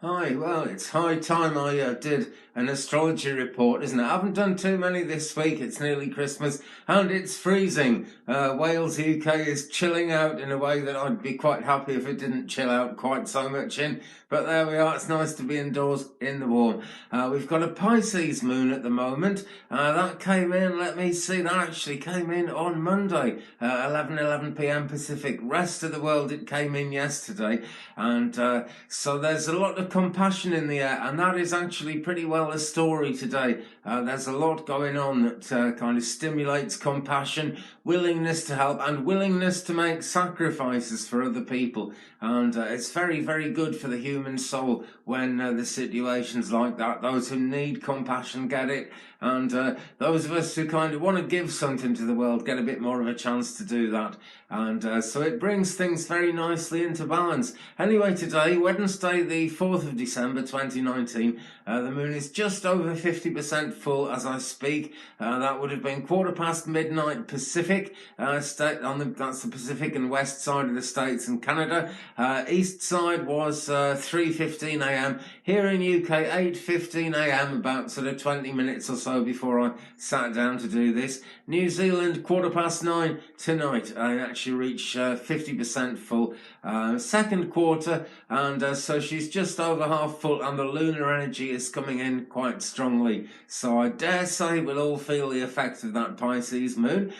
Hi, well, it's high time I did an astrology report, isn't it? I haven't done too many this week. It's nearly Christmas and it's freezing. Wales, UK is chilling out in a way that I'd be quite happy if it didn't chill out quite so much in. But there we are. It's nice to be indoors in the warm. We've got a Pisces moon at the moment. That came in, let me see, that actually came in on Monday, 11 p.m. Pacific. Rest of the world, it came in yesterday. And so there's a lot of compassion in the air, and that is actually pretty well the story today. There's a lot going on that kind of stimulates compassion, willingness to help, and willingness to make sacrifices for other people. And it's very, very good for the human soul when the situations like that. Those who need compassion get it, and those of us who kind of want to give something to the world get a bit more of a chance to do that. And so it brings things very nicely into balance. Anyway, today, Wednesday, the 4th of December 2019, the moon is just over 50% full as I speak. That would have been quarter past midnight Pacific, that's the Pacific and west side of the States and Canada. East side was 3:15 a.m. Here in UK, 8:15 a.m., about sort of 20 minutes or so before I sat down to do this. New Zealand, 9:15 tonight. I actually reach 50% full. Second quarter, and so she's just over half full, and the lunar energy is coming in quite strongly. So I dare say we'll all feel the effect of that Pisces moon.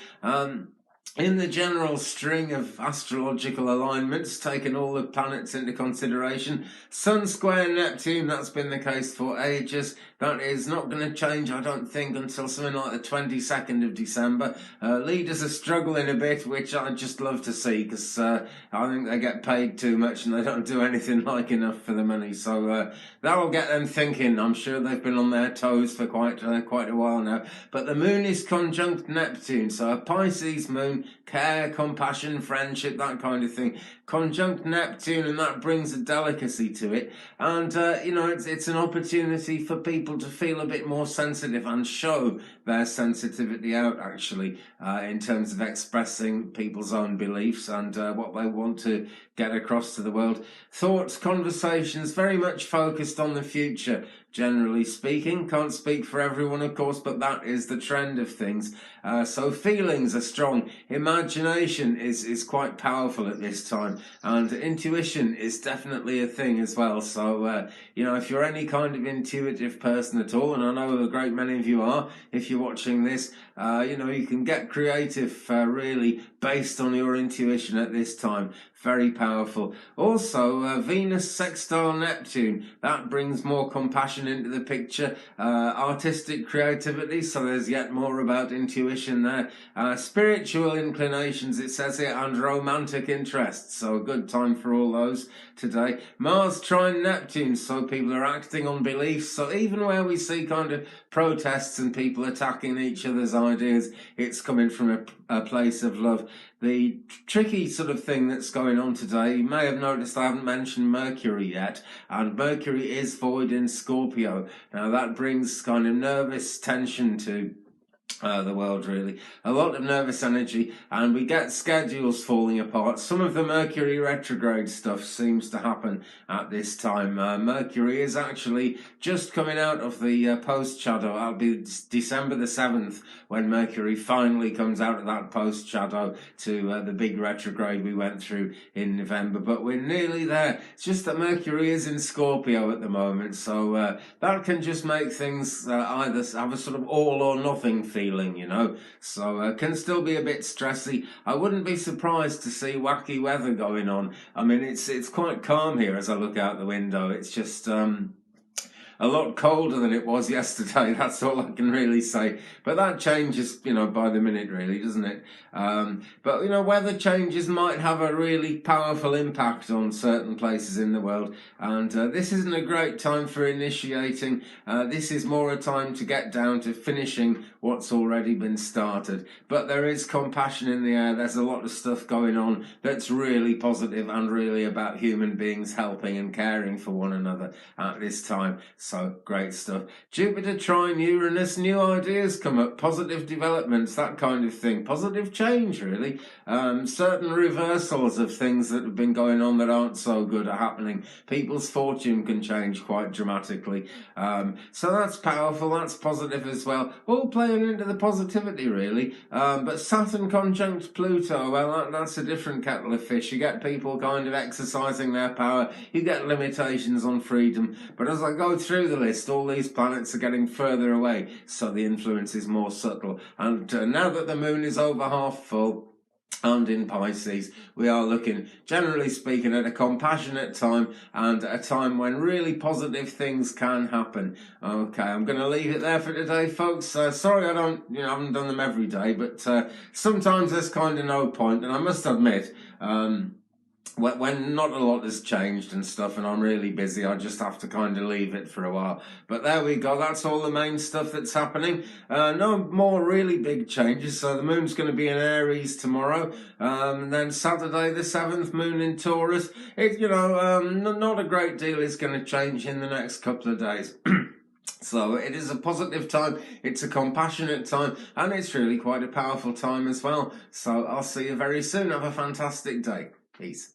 In the general string of astrological alignments, taking all the planets into consideration, Sun square Neptune, that's been the case for ages. That is not going to change, I don't think, until something like the 22nd of December. Leaders are struggling a bit, which I just love to see, because I think they get paid too much and they don't do anything like enough for the money. So that'll get them thinking. I'm sure they've been on their toes for quite a while now. But the moon is conjunct Neptune, so a Pisces moon, care, compassion, friendship, that kind of thing. Conjunct Neptune, and that brings a delicacy to it. And, it's an opportunity for people to feel a bit more sensitive and show their sensitivity out, actually, in terms of expressing people's own beliefs and what they want to get across to the world. Thoughts, conversations, very much focused on the future, generally speaking. Can't speak for everyone, of course, but that is the trend of things. So feelings are strong. Imagination is quite powerful at this time, and intuition is definitely a thing as well. So, if you're any kind of intuitive person at all, and I know a great many of you are, if you're watching this, you can get creative really based on your intuition at this time. Very powerful. Also, Venus sextile Neptune, that brings more compassion into the picture, artistic creativity, so there's yet more about intuition there, spiritual inclinations, it says here, and romantic interests, so a good time for all those today. Mars trine Neptune, so people are acting on beliefs, so even where we see kind of protests and people attacking each other's ideas, it's coming from a place of love. The tricky sort of thing that's going on today, you may have noticed I haven't mentioned Mercury yet, and Mercury is void in Scorpio. Now that brings kind of nervous tension to the world, really. A lot of nervous energy, and we get schedules falling apart. Some of the Mercury retrograde stuff seems to happen at this time. Mercury is actually just coming out of the post-shadow. That'll be December the 7th when Mercury finally comes out of that post-shadow to the big retrograde we went through in November. But we're nearly there. It's just that Mercury is in Scorpio at the moment, so that can just make things either have a sort of all or nothing feeling. So can still be a bit stressy. I wouldn't be surprised to see wacky weather going on. I mean, it's quite calm here as I look out the window. It's just a lot colder than it was yesterday. That's all I can really say. But that changes, by the minute, really, doesn't it? But weather changes might have a really powerful impact on certain places in the world. And this isn't a great time for initiating. This is more a time to get down to finishing what's already been started. But there is compassion in the air. There's a lot of stuff going on that's really positive and really about human beings helping and caring for one another at this time. So great stuff. Jupiter trine Uranus, new ideas come up, positive developments, that kind of thing. Positive change, really. Certain reversals of things that have been going on that aren't so good are happening. People's fortune can change quite dramatically. So that's powerful, that's positive as well. All playing into the positivity, really. But Saturn conjunct Pluto, well, that's a different kettle of fish. You get people kind of exercising their power. You get limitations on freedom. But as I go through the list, all these planets are getting further away, so the influence is more subtle. And now that the moon is over half full, and in Pisces, we are looking, generally speaking, at a compassionate time and a time when really positive things can happen. Okay, I'm going to leave it there for today, folks. Sorry I haven't done them every day, but sometimes there's kind of no point, and I must admit, when not a lot has changed and stuff and I'm really busy, I just have to kind of leave it for a while. But there we go, that's all the main stuff that's happening. No more really big changes. So the moon's going to be in Aries tomorrow, and then Saturday the 7th, moon in Taurus. Not a great deal is going to change in the next couple of days. So it is a positive time, it's a compassionate time, and it's really quite a powerful time as well. So I'll see you very soon. Have a fantastic day. Peace.